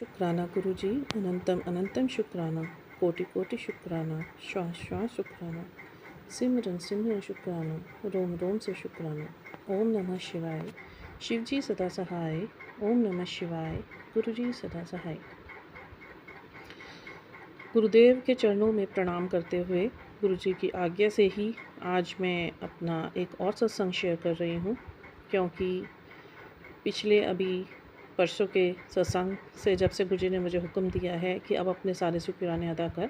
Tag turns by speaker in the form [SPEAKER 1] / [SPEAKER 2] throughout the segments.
[SPEAKER 1] शुक्राना गुरुजी, अनंतम अनंतम शुक्राना, कोटि कोटि शुक्राना, श्वास श्वास शुक्राना, सिमरन सिमरन शुक्राना, रोम रोम से शुक्राना। ओम नमः शिवाय। शिवजी सदा सहाय। ओम नमः शिवाय। गुरुजी सदा सहाय। गुरुदेव के चरणों में प्रणाम करते हुए गुरुजी की आज्ञा से ही आज मैं अपना एक और सत्संग शेयर कर रही हूँ, क्योंकि पिछले अभी परसों के सत्संग से जब से गुरुजी ने मुझे हुक्म दिया है कि अब अपने सारे शुक्राने अदा कर।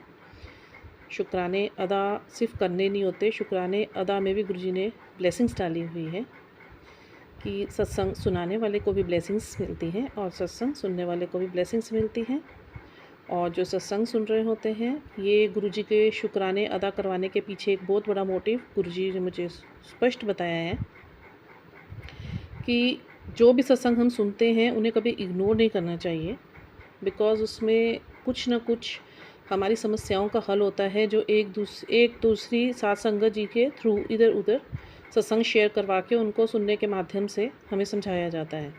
[SPEAKER 1] शुक्राने अदा सिर्फ करने नहीं होते, शुक्राने अदा में भी गुरुजी ने ब्लेसिंग्स डाली हुई है कि सत्संग सुनाने वाले को भी ब्लेसिंग्स मिलती हैं और सत्संग सुनने वाले को भी ब्लेसिंग्स मिलती हैं। और जो सत्संग सुन रहे होते हैं, ये गुरुजी के शुक्राने अदा करवाने के पीछे एक बहुत बड़ा मोटिव गुरुजी ने मुझे स्पष्ट बताया है कि जो भी सत्संग हम सुनते हैं उन्हें कभी इग्नोर नहीं करना चाहिए, बिकॉज़ उसमें कुछ ना कुछ हमारी समस्याओं का हल होता है, जो एक दूसरी साथ संगत जी के थ्रू इधर उधर सत्संग शेयर करवा के उनको सुनने के माध्यम से हमें समझाया जाता है।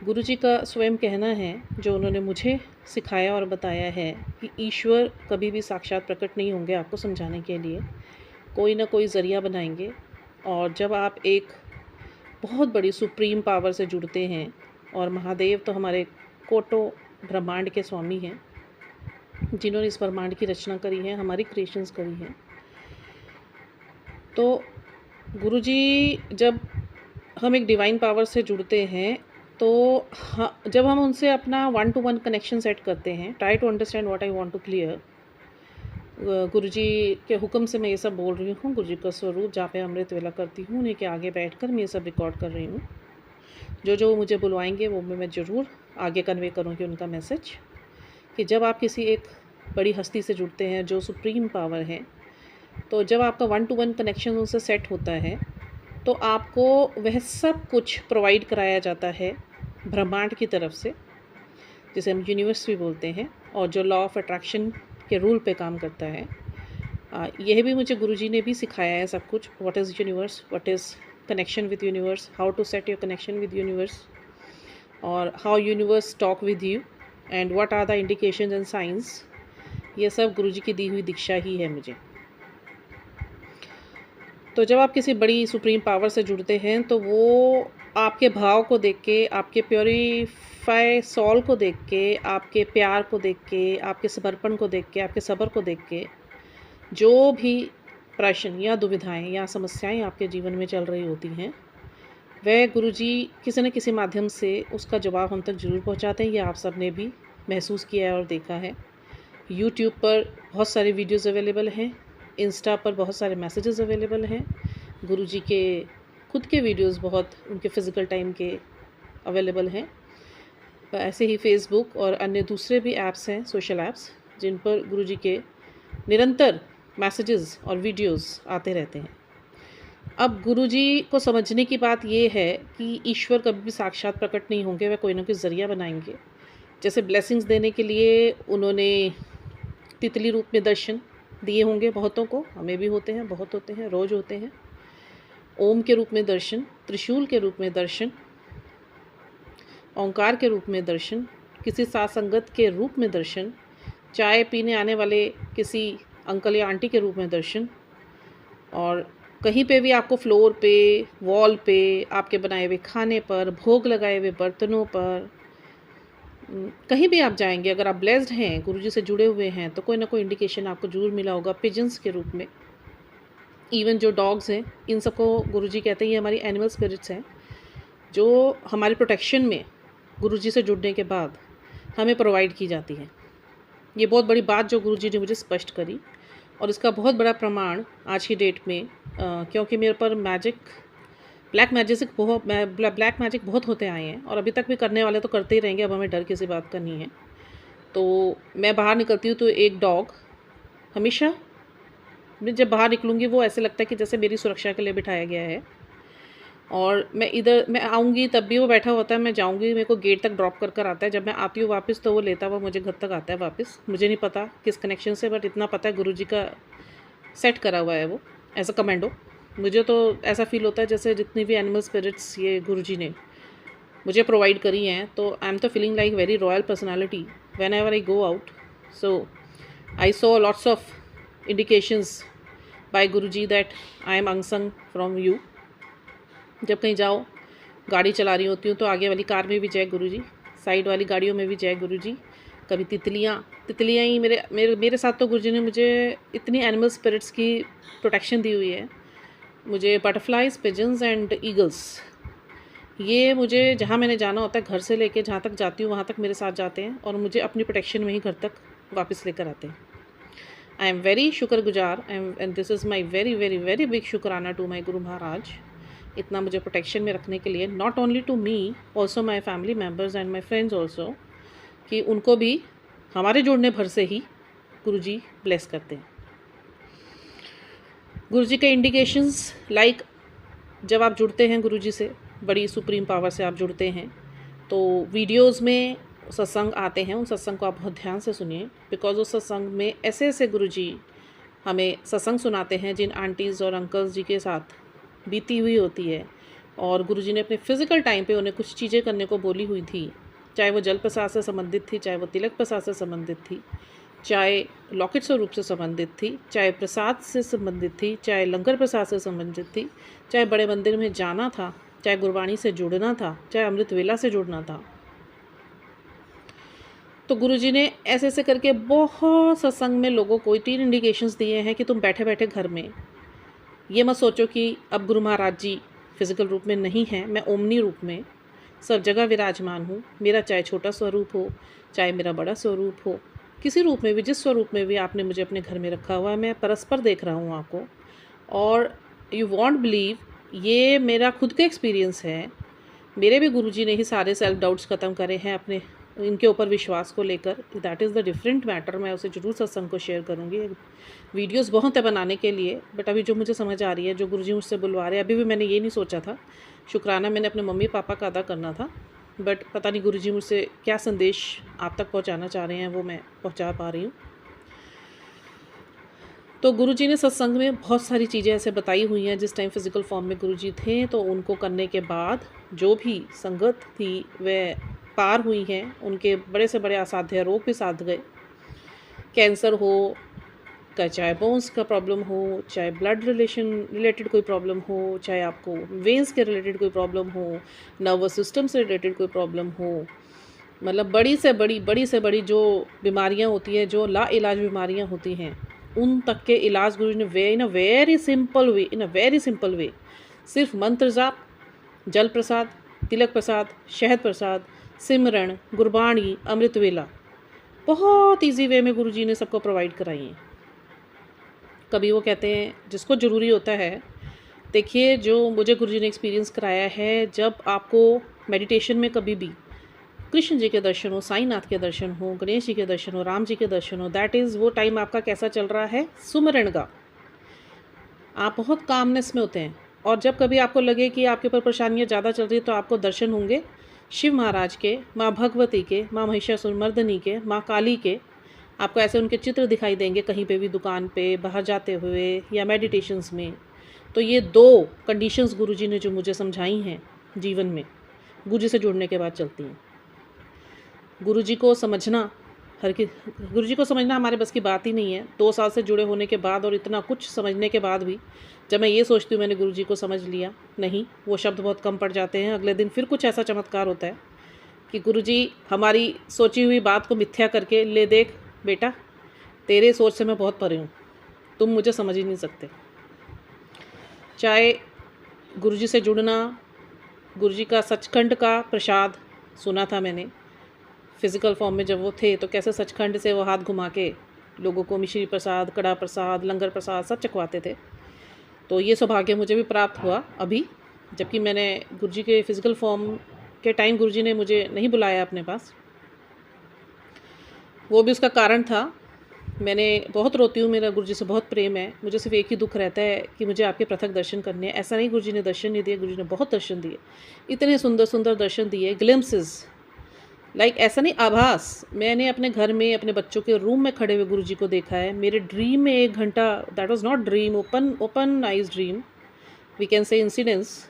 [SPEAKER 1] गुरुजी का स्वयं कहना है, जो उन्होंने मुझे सिखाया और बताया है, कि ईश्वर कभी भी साक्षात प्रकट नहीं होंगे आपको समझाने के लिए, कोई ना कोई ज़रिया बनाएंगे। और जब आप एक बहुत बड़ी सुप्रीम पावर से जुड़ते हैं, और महादेव तो हमारे कोटो ब्रह्मांड के स्वामी हैं, जिन्होंने इस ब्रह्मांड की रचना करी है, हमारी क्रिएशंस करी हैं, तो गुरुजी जब हम एक डिवाइन पावर से जुड़ते हैं, तो जब हम उनसे अपना 1-to-1 कनेक्शन सेट करते हैं, try to understand what I want to clear. Guruji के हुक्म से मैं ये सब बोल रही हूँ। गुरुजी का स्वरूप जहाँ पे अमृत वेला करती हूँ, उन्हीं के आगे बैठकर मैं ये सब रिकॉर्ड कर रही हूँ। जो मुझे बुलवाएंगे वो मैं ज़रूर आगे कन्वे करूँगी उनका मैसेज, कि जब आप किसी एक बड़ी हस्ती से जुड़ते हैं जो सुप्रीम पावर है, तो जब आपका 1-to-1 कनेक्शन उनसे सेट होता है, तो आपको वह सब कुछ प्रोवाइड कराया जाता है ब्रह्मांड की तरफ से, जिसे हम यूनिवर्स भी बोलते हैं, और जो लॉ ऑफ अट्रैक्शन के रूल पे काम करता है। यह भी मुझे गुरुजी ने भी सिखाया है सब कुछ। What is universe, what is connection with universe, how to set your connection with universe, और how universe talk with you, and what are the indications and science. ये सब गुरुजी की दी हुई दीक्षा ही है मुझे। तो जब आप किसी बड़ी सुप्रीम पावर से जुड़ते हैं, तो वो आपके भाव को देख के, आपके प्योरीफाई सोल को देख के, आपके प्यार को देख के, आपके समर्पण को देख के, आपके सब्र को देख के, जो भी प्रश्न या दुविधाएं या समस्याएं आपके जीवन में चल रही होती हैं, वह गुरुजी किसी न किसी माध्यम से उसका जवाब हम तक ज़रूर पहुंचाते हैं। ये आप सब ने भी महसूस किया है और देखा है। यूट्यूब पर बहुत सारी वीडियोज़ अवेलेबल हैं, इंस्टा पर बहुत सारे मैसेजेस अवेलेबल हैं, गुरुजी के खुद के वीडियोस बहुत उनके फ़िज़िकल टाइम के अवेलेबल हैं। ऐसे ही फेसबुक और अन्य दूसरे भी ऐप्स हैं, सोशल ऐप्स, जिन पर गुरुजी के निरंतर मैसेजेस और वीडियोस आते रहते हैं। अब गुरुजी को समझने की बात ये है कि ईश्वर कभी भी साक्षात प्रकट नहीं होंगे, वह कोई ना कोई ज़रिया बनाएंगे। जैसे ब्लेसिंग्स देने के लिए उन्होंने तितली रूप में दर्शन दिए होंगे बहुतों को, हमें भी होते हैं, बहुत होते हैं, रोज़ होते हैं। ओम के रूप में दर्शन, त्रिशूल के रूप में दर्शन, ओंकार के रूप में दर्शन, किसी साथ संगत के रूप में दर्शन, चाय पीने आने वाले किसी अंकल या आंटी के रूप में दर्शन, और कहीं पे भी आपको फ्लोर पे, वॉल पे, आपके बनाए हुए खाने पर, भोग लगाए हुए बर्तनों पर, कहीं भी आप जाएंगे, अगर आप ब्लेस्ड हैं, गुरुजी से जुड़े हुए हैं, तो कोई ना कोई इंडिकेशन आपको जरूर मिला होगा पिजन्स के रूप में। इवन जो डॉग्स हैं, इन सबको गुरुजी कहते हैं ये हमारी एनिमल स्पिरिट्स हैं, जो हमारे प्रोटेक्शन में गुरुजी से जुड़ने के बाद हमें प्रोवाइड की जाती है। ये बहुत बड़ी बात जो गुरुजी ने मुझे स्पष्ट करी, और इसका बहुत बड़ा प्रमाण आज की डेट में, क्योंकि मेरे पर ब्लैक मैजिक बहुत होते आए हैं, और अभी तक भी करने वाले तो करते ही रहेंगे। अब हमें डर किसी बात का नहीं है। तो मैं बाहर निकलती हूँ तो एक डॉग हमेशा, मैं जब बाहर निकलूँगी वो ऐसे लगता है कि जैसे मेरी सुरक्षा के लिए बिठाया गया है, और मैं आऊँगी तब भी वो बैठा होता है, मैं जाऊँगी मेरे को गेट तक ड्रॉप कर आता है, जब मैं आती हूँ वापस तो वो लेता हुआ मुझे घर तक आता है वापस। मुझे नहीं पता किस कनेक्शन से, बट इतना पता है गुरुजी का सेट करा हुआ है वो एज अ कमेंडो। मुझे तो ऐसा फील होता है जैसे जितनी भी एनिमल स्पिरिट्स ये गुरुजी ने मुझे प्रोवाइड करी हैं, तो आई एम तो feeling like very royal personality when ever I go out. So I saw lots of indications by Guruji that I am unsung from you. जब कहीं जाओ, गाड़ी चला रही होती हूँ तो आगे वाली कार में भी जय गुरुजी, साइड वाली गाड़ियों में भी जय गुरुजी. कभी तितलियाँ ही मेरे मेरे मेरे साथ तो गुरुजी ने मुझे इतनी एनिमल स्पिरिट्स की प्रोटेक्शन दी हुई है. मुझे बटरफ्लाइज, पिजन्स एंड ईगल्स, ये मुझे जहाँ मैंने जाना होता है, घर से लेके जहाँ तक जाती हूँ वहाँ तक मेरे साथ जाते हैं और मुझे अपनी प्रोटेक्शन में ही घर तक वापस लेकर आते हैं. आई एम वेरी शुक्रगुजार and this is my very very very big शुक्राना टू माई गुरु महाराज, इतना मुझे प्रोटेक्शन में रखने के लिए. Not only to me, also my family members and my friends also, कि उनको भी हमारे जुड़ने भर से ही गुरुजी ब्लेस करते हैं. गुरुजी के इंडिकेशंस लाइक जब आप जुड़ते हैं गुरुजी से, बड़ी सुप्रीम पावर से आप जुड़ते हैं, तो वीडियोस में सत्संग आते हैं, उन सत्संग को आप बहुत ध्यान से सुनिए, बिकॉज उस सत्संग में ऐसे ऐसे गुरुजी हमें सत्संग सुनाते हैं जिन आंटीज़ और अंकल्स जी के साथ बीती हुई होती है, और गुरुजी ने अपने फिज़िकल टाइम पे उन्हें कुछ चीज़ें करने को बोली हुई थी, चाहे वो जल प्रसाद से संबंधित थी, चाहे वो तिलक प्रसाद से संबंधित थी, चाहे लॉकेट स्वरूप से संबंधित थी, चाहे प्रसाद से संबंधित थी, चाहे लंगर प्रसाद से संबंधित थी, चाहे बड़े मंदिर में जाना था, चाहे गुरबाणी से जुड़ना था, चाहे अमृत वेला से जुड़ना था. तो गुरुजी ने ऐसे ऐसे करके बहुत सत्संग में लोगों को 3 इंडिकेशंस दिए हैं कि तुम बैठे बैठे घर में ये मत सोचो कि अब गुरु महाराज जी फिज़िकल रूप में नहीं हैं, मैं ओमनी रूप में सब जगह विराजमान हूँ. मेरा चाहे छोटा स्वरूप हो, चाहे मेरा बड़ा स्वरूप हो, किसी रूप में भी, जिस स्वरूप में भी आपने मुझे अपने घर में रखा हुआ है, मैं परस्पर देख रहा हूँ आपको. और यू वॉन्ट बिलीव, ये मेरा खुद का एक्सपीरियंस है. मेरे भी गुरुजी ने ही सारे सेल्फ डाउट्स ख़त्म करे हैं अपने इनके ऊपर विश्वास को लेकर. That is the different matter. मैं उसे ज़रूर सत्संग को शेयर करूँगी. वीडियोस बहुत है बनाने के लिए, बट अभी जो मुझे समझ आ रही है, जो गुरुजी मुझसे बुलवा रहे हैं, अभी भी मैंने ये नहीं सोचा था. शुक्राना मैंने अपने मम्मी पापा का अदा करना था, बट पता नहीं गुरुजी मुझसे क्या संदेश आप तक पहुंचाना चाह रहे हैं, वो मैं पहुंचा पा रही हूँ. तो गुरुजी ने सत्संग में बहुत सारी चीज़ें ऐसे बताई हुई हैं. जिस टाइम फिज़िकल फॉर्म में गुरुजी थे, तो उनको करने के बाद जो भी संगत थी वह पार हुई हैं. उनके बड़े से बड़े असाध्य रोग भी साध गए. कैंसर हो, चाहे बोन्स का प्रॉब्लम हो, चाहे ब्लड रिलेटेड कोई प्रॉब्लम हो, चाहे आपको वेन्स के रिलेटेड कोई प्रॉब्लम हो, नर्वस सिस्टम से रिलेटेड कोई प्रॉब्लम हो, मतलब बड़ी से बड़ी जो बीमारियां होती हैं, जो लाइलाज बीमारियां होती हैं, उन तक के इलाज गुरु ने इन अ वेरी सिंपल वे सिर्फ मंत्र जाप, जल प्रसाद, तिलक प्रसाद, शहद प्रसाद, सिमरण, गुरबाणी, अमृत वेला, बहुत ईजी वे में गुरुजी ने सबको प्रोवाइड कराई हैं. कभी वो कहते हैं जिसको ज़रूरी होता है, देखिए जो मुझे गुरुजी ने एक्सपीरियंस कराया है, जब आपको मेडिटेशन में कभी भी कृष्ण जी के दर्शन हो, साईनाथ के दर्शन हो, गणेश जी के दर्शन हो, राम जी के दर्शन हो, दैट इज़ वो टाइम आपका कैसा चल रहा है, सुमरण का. आप बहुत कामनेस में होते हैं. और जब कभी आपको लगे कि आपके ऊपर परेशानियाँ ज़्यादा चल रही है, तो आपको दर्शन होंगे शिव महाराज के, माँ भगवती के, माँ महिषासुरमर्दिनी के, माँ काली के. आपको ऐसे उनके चित्र दिखाई देंगे कहीं पे भी, दुकान पे, बाहर जाते हुए या मेडिटेशंस में. तो ये 2 कंडीशंस गुरुजी ने जो मुझे समझाई हैं जीवन में, गुरुजी से जुड़ने के बाद चलती हैं. गुरुजी को समझना गुरुजी को समझना हमारे बस की बात ही नहीं है. 2 साल से जुड़े होने के बाद और इतना कुछ समझने के बाद भी जब मैं ये सोचती हूँ मैंने गुरुजी को समझ लिया, नहीं, वो शब्द बहुत कम पड़ जाते हैं. अगले दिन फिर कुछ ऐसा चमत्कार होता है कि गुरुजी हमारी सोची हुई बात को मिथ्या करके, ले देख बेटा, तेरे सोच से मैं बहुत परे हूँ, तुम मुझे समझ ही नहीं सकते. चाहे गुरुजी से जुड़ना, गुरुजी का सचखंड का प्रसाद सुना था मैंने फिज़िकल फॉर्म में जब वो थे, तो कैसे सचखंड से वो हाथ घुमा के लोगों को मिश्री प्रसाद, कड़ा प्रसाद, लंगर प्रसाद सब चखवाते थे. तो ये सौभाग्य मुझे भी प्राप्त हुआ अभी, जबकि मैंने गुरुजी के फिज़िकल फॉर्म के टाइम गुरुजी ने मुझे नहीं बुलाया अपने पास. वो भी उसका कारण था, मैंने बहुत रोती हूँ, मेरा गुरुजी से बहुत प्रेम है. मुझे सिर्फ एक ही दुख रहता है कि मुझे आपके पृथक दर्शन करने हैं. ऐसा नहीं गुरुजी ने दर्शन नहीं दिए, गुरुजी ने बहुत दर्शन दिए, इतने सुंदर सुंदर दर्शन दिए, ग्लिम्पसेस, लाइक ऐसा नहीं, आभास. मैंने अपने घर में अपने बच्चों के रूम में खड़े हुए गुरुजी को देखा है. मेरे ड्रीम में 1 घंटा, that was not dream, open eyes dream, we can say incidence,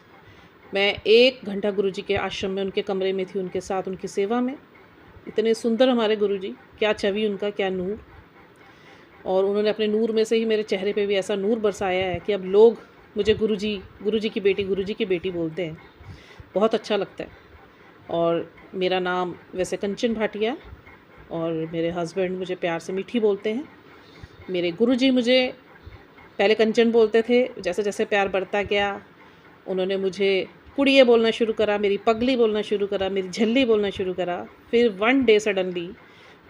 [SPEAKER 1] मैं 1 घंटा गुरुजी के आश्रम में उनके कमरे में थी, उनके साथ, उनकी सेवा में। इतने सुंदर हमारे गुरुजी, क्या छवि उनका, क्या नूर। और उन्होंने अपने नूर में से ही मेरे चेहरे पे भी ऐसा नूर बरसाया है कि अब लोग मुझे गुरुजी की बेटी बोलते हैं। बहुत अच्छा लगता है। और मेरा नाम वैसे कंचन भाटिया, और मेरे हस्बैंड मुझे प्यार से मीठी बोलते हैं। मेरे गुरुजी मुझे पहले कंचन बोलते थे, जैसे जैसे प्यार बढ़ता गया उन्होंने मुझे कुड़िए बोलना शुरू करा, मेरी पगली बोलना शुरू करा, मेरी झल्ली बोलना शुरू करा। फिर one day suddenly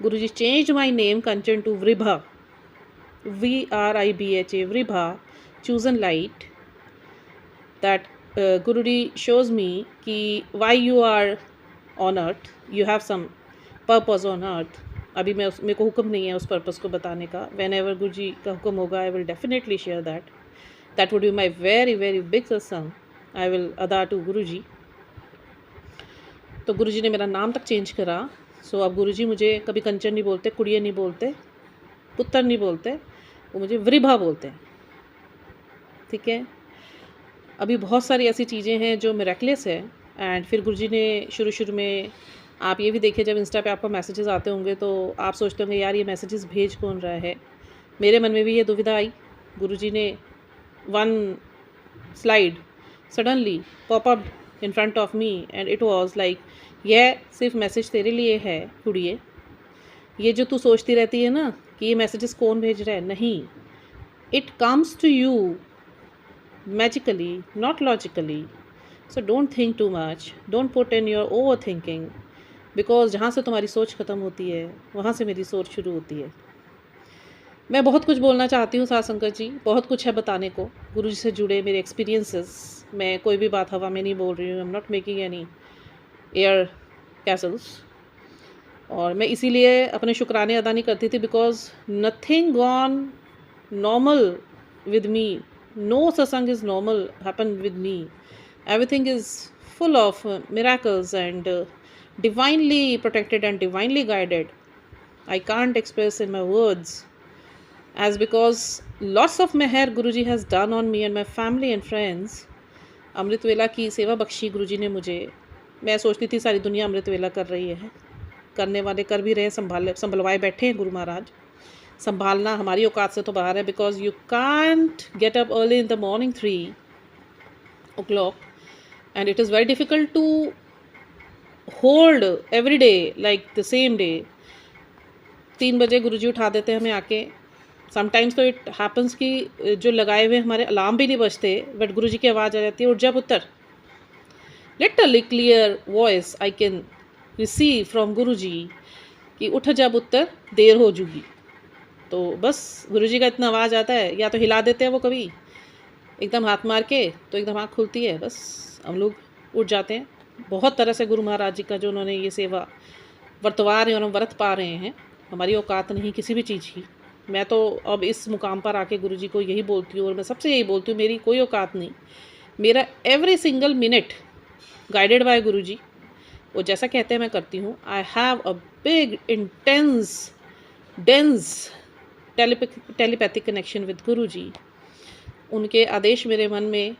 [SPEAKER 1] Guruji change my name Kanchan to Vribha, VRIBHA, Vribha, chosen light, that Guruji shows me कि why you are on earth, you have some purpose on earth। अभी मेरे को हुक्म नहीं है उस पर्पस को बताने का। whenever गुरुजी का हुक्म होगा I will definitely share that, that would be my very very big satsang I will अदा to गुरुजी। तो गुरुजी ने मेरा नाम तक चेंज करा। सो अब गुरुजी मुझे कभी कंचन नहीं बोलते, कुड़िए नहीं बोलते, पुत्र नहीं बोलते, वो मुझे वृभा बोलते हैं। ठीक है। अभी बहुत सारी ऐसी चीज़ें हैं जो मिरेकलेस है। एंड फिर गुरुजी ने शुरू में, आप ये भी देखिए, जब इंस्टा पे आपको मैसेजेस आते होंगे तो आप सोचते होंगे यार ये मैसेजेस भेज कौन रहा है। मेरे मन में भी ये दुविधा आई। गुरुजी ने one slide suddenly pop up in front of me and it was like, यह सिर्फ मैसेज तेरे लिए है कुड़िए। ये जो तू सोचती रहती है ना कि ये मैसेजेस कौन भेज रहा है, नहीं, it comes to you magically, not logically. So don't think too much, don't put in your overthinking, because जहाँ से तुम्हारी सोच ख़त्म होती है वहाँ से मेरी सोच शुरू होती है। मैं बहुत कुछ बोलना चाहती हूँ साथ संगत जी, बहुत कुछ है बताने को गुरुजी से जुड़े मेरे एक्सपीरियंसेस। मैं कोई भी बात हवा में नहीं बोल रही हूँ, I am not making any air Castle's. और मैं इसीलिए अपने शुक्राने अदा नहीं करती थी, because nothing gone normal with me, no satsang is normal happen with me. Everything is full of miracles and divinely protected and divinely guided. I can't express in my words, as because lots of meher Guruji has done on me and my family and friends. अमृत वेला की सेवा बख्शी गुरुजी ने मुझे। मैं सोचती थी सारी दुनिया अमृत वेला कर रही है, करने वाले कर भी रहे, संभलवाए बैठे हैं गुरु महाराज। संभालना हमारी औकात से तो बाहर है, because you can't get up early in the morning 3 o'clock and it is very difficult to hold every day like the same day. 3 बजे गुरुजी उठा देते हैं हमें आके। समटाइम्स तो इट हैपन्स कि जो लगाए हुए हमारे अलार्म भी नहीं बजते, बट गुरुजी की आवाज़ आ जाती है, उठ जा पुत्र। Literally clear voice I can receive from Guruji कि उठ जा पुत्र, देर हो जूगी। तो बस गुरुजी का इतना आवाज़ आता है, या तो हिला देते हैं वो कभी एकदम हाथ मार के, तो एकदम आँख खुलती है, बस हम लोग उठ जाते हैं। बहुत तरह से गुरु महाराज जी का जो उन्होंने ये सेवा वर्तवा रहे हैं और हम व्रत पा रहे हैं, हमारी औकात नहीं किसी भी चीज़ की। मैं तो अब इस मुकाम पर आके गुरुजी को यही बोलती हूँ, और मैं सबसे यही बोलती हूँ, मेरी कोई औकात नहीं। मेरा every single minute guided by Guruji. वो जैसा कहते हैं मैं करती हूँ। I have a big intense dense telepathic connection with Guruji. उनके आदेश मेरे मन में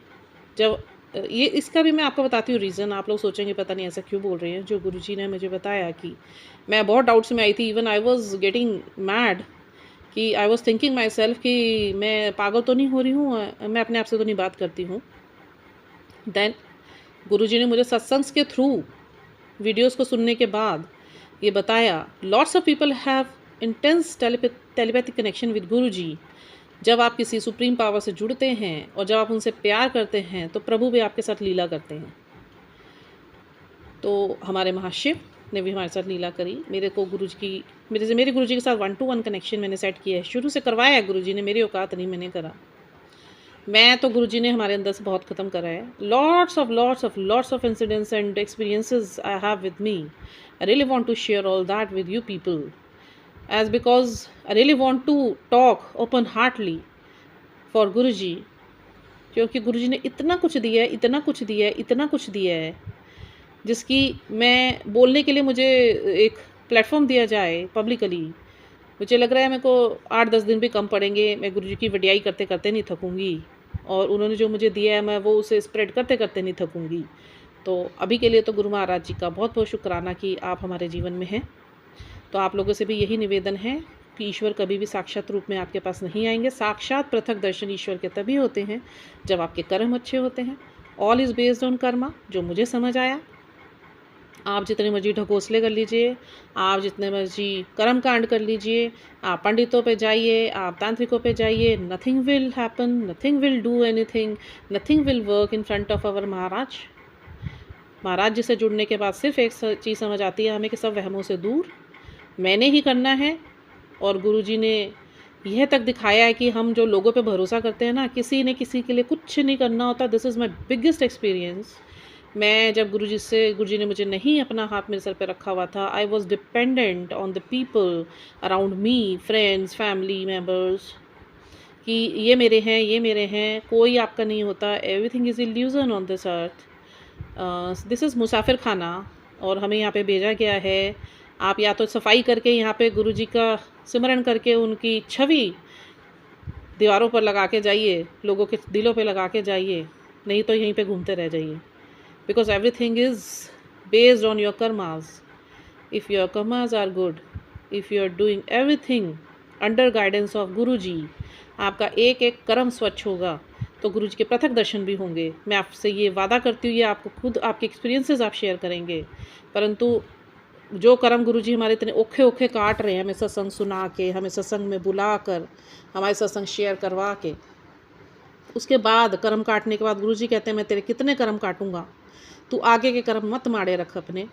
[SPEAKER 1] जब ये, इसका भी मैं आपको बताती हूँ रीज़न। आप लोग सोचेंगे पता नहीं ऐसा क्यों बोल रहे हैं। जो गुरुजी ने मुझे बताया कि मैं बहुत डाउट्स में आई थी, even I was getting mad, कि I was thinking myself कि मैं पागल तो नहीं हो रही हूँ, मैं अपने आप से तो नहीं बात करती हूँ। देन गुरुजी ने मुझे सत्संग के थ्रू वीडियोस को सुनने के बाद ये बताया, lots of people have intense telepathic connection with Guruji. जब आप किसी सुप्रीम पावर से जुड़ते हैं और जब आप उनसे प्यार करते हैं तो प्रभु भी आपके साथ लीला करते हैं। तो हमारे महाशिव ने भी हमारे साथ लीला करी। मेरे को गुरुजी की, मेरे गुरुजी के साथ 1-to-1 कनेक्शन मैंने सेट किया है, शुरू से करवाया है गुरुजी ने, मेरी औकात नहीं मैंने करा। मैं तो गुरुजी ने हमारे अंदर से बहुत ख़त्म करा है। Lots of incidents and experiences I have with me. I really want to share all that with you people, as because I really want to talk open heartedly for Guruji, क्योंकि गुरुजी ने इतना कुछ दिया है जिसकी मैं बोलने के लिए मुझे एक प्लेटफॉर्म दिया जाए पब्लिकली। मुझे लग रहा है मेरे को 8-10 दिन भी कम पड़ेंगे, मैं गुरुजी की वडियाई करते करते नहीं थकूँगी। और उन्होंने जो मुझे दिया है मैं वो उसे स्प्रेड करते करते नहीं थकूँगी। तो अभी के लिए तो गुरु महाराज जी का बहुत बहुत शुक्राना कि आप हमारे जीवन में हैं। तो आप लोगों से भी यही निवेदन है कि ईश्वर कभी भी साक्षात रूप में आपके पास नहीं आएंगे। साक्षात पृथक दर्शन ईश्वर के तभी होते हैं जब आपके कर्म अच्छे होते हैं। All is based on Karma, जो मुझे समझ आया। आप जितने मर्जी ढकोसले कर लीजिए, आप जितने मर्जी कर्म कांड कर लीजिए, आप पंडितों पे जाइए, आप तांत्रिकों पे जाइए, nothing will happen, nothing will do anything, nothing will work in front of our Maharaj. Maharaj ji से जुड़ने के बाद सिर्फ एक चीज़ समझ आती है हमें कि सब वहमों से दूर मैंने ही करना है। और गुरुजी ने यह तक दिखाया है कि हम जो लोगों पे भरोसा करते हैं ना, किसी ने किसी के लिए कुछ नहीं करना होता। This is my biggest experience. मैं जब गुरुजी ने मुझे नहीं अपना हाथ मेरे सर पे रखा हुआ था, I was dependent on the people around me, friends, family members, कि ये मेरे हैं, ये मेरे हैं, कोई आपका नहीं होता। Everything is illusion on this earth. This is मुसाफिर खाना, और हमें यहाँ पे भेजा गया है। आप या तो सफाई करके यहाँ पे गुरुजी का सिमरन करके उनकी छवि दीवारों पर लगा के जाइए, लोगों के दिलों पे लगा के जाइए, नहीं तो यहीं पे घूमते रह जाइए। Because everything is based on your karmas. If your karmas are good, if you are doing everything under guidance of Guruji, आपका एक एक कर्म स्वच्छ होगा तो गुरुजी के पृथक दर्शन भी होंगे। मैं आपसे ये वादा करती हूँ, ये आपको खुद आपके एक्सपीरियंसेस आप शेयर करेंगे। परंतु जो कर्म गुरुजी हमारे इतने औखे औखे काट रहे हैं, हमें सत्संग सुना के, हमें सत्संग में बुला कर, हमारे सत्संग शेयर करवा के, उसके बाद कर्म काटने के बाद गुरुजी कहते हैं मैं तेरे कितने कर्म काटूंगा, तू आगे के कर्म मत माड़े रख अपने,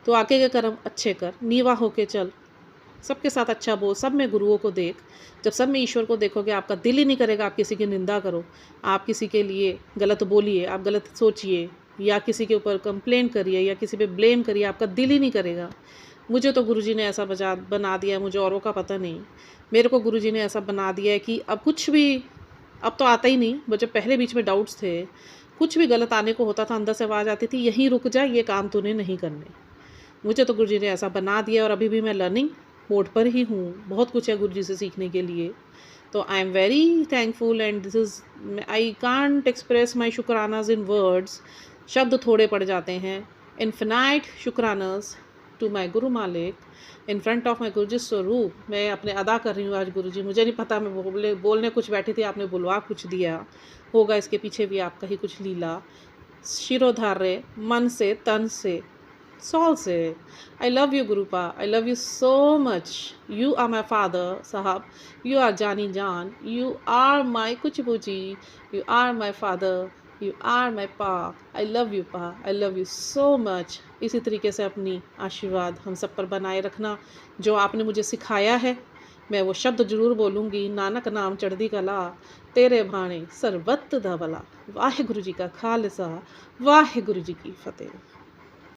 [SPEAKER 1] तो आगे के कर्म अच्छे कर, नीवा होके चल, सबके साथ अच्छा बोल, सब में गुरुओं को देख। जब सब में ईश्वर को देखोगे, आपका दिल ही नहीं करेगा आप किसी की निंदा करो, आप किसी के लिए गलत बोलिए, आप गलत सोचिए, या किसी के ऊपर कंप्लेन करिए, या किसी पे ब्लेम करिए, आपका दिल ही नहीं करेगा। मुझे तो गुरुजी ने ऐसा बना दिया है, मुझे औरों का पता नहीं, मेरे को गुरुजी ने ऐसा बना दिया है कि अब कुछ भी, अब तो आता ही नहीं। मुझे पहले बीच में डाउट्स थे, कुछ भी गलत आने को होता था, अंदर से आवाज़ आती थी यहीं रुक जा, ये काम तूने नहीं करने। मुझे तो गुरुजी ने ऐसा बना दिया, और अभी भी मैं लर्निंग मोड पर ही हूँ। बहुत कुछ है गुरुजी से सीखने के लिए। तो I am very thankful, and this is, I can't express my शुक्रानाज इन वर्ड्स। शब्द थोड़े पड़ जाते हैं। इन्फिनाइट शुक्रानाज टू माई गुरु मालिक इन फ्रंट ऑफ माई गुरुजी स्वरूप। मैं अपने अदा कर रही हूँ आज गुरुजी। मुझे नहीं पता, मैं बोलने कुछ बैठी थी, आपने बुलवा कुछ दिया होगा, इसके पीछे भी आपका ही कुछ लीला। शिरोधार्य, मन से, तन से, soul say, I love you Gurupa, I love you so much. You are my father, Sahab. You are Jani Jan. You are my Kuchibuji. You are my father. You are my Pa. I love you Pa. I love you so much. इसी तरीके से अपनी आशीर्वाद हम सब पर बनाए रखना। जो आपने मुझे सिखाया है, मैं वो शब्द जरूर बोलूँगी। नानक नाम चढ़दी कला, तेरे भाणे सरबत दा भला। वाहे गुरु जी का खालसा, वाहे गुरु जी की फतेह।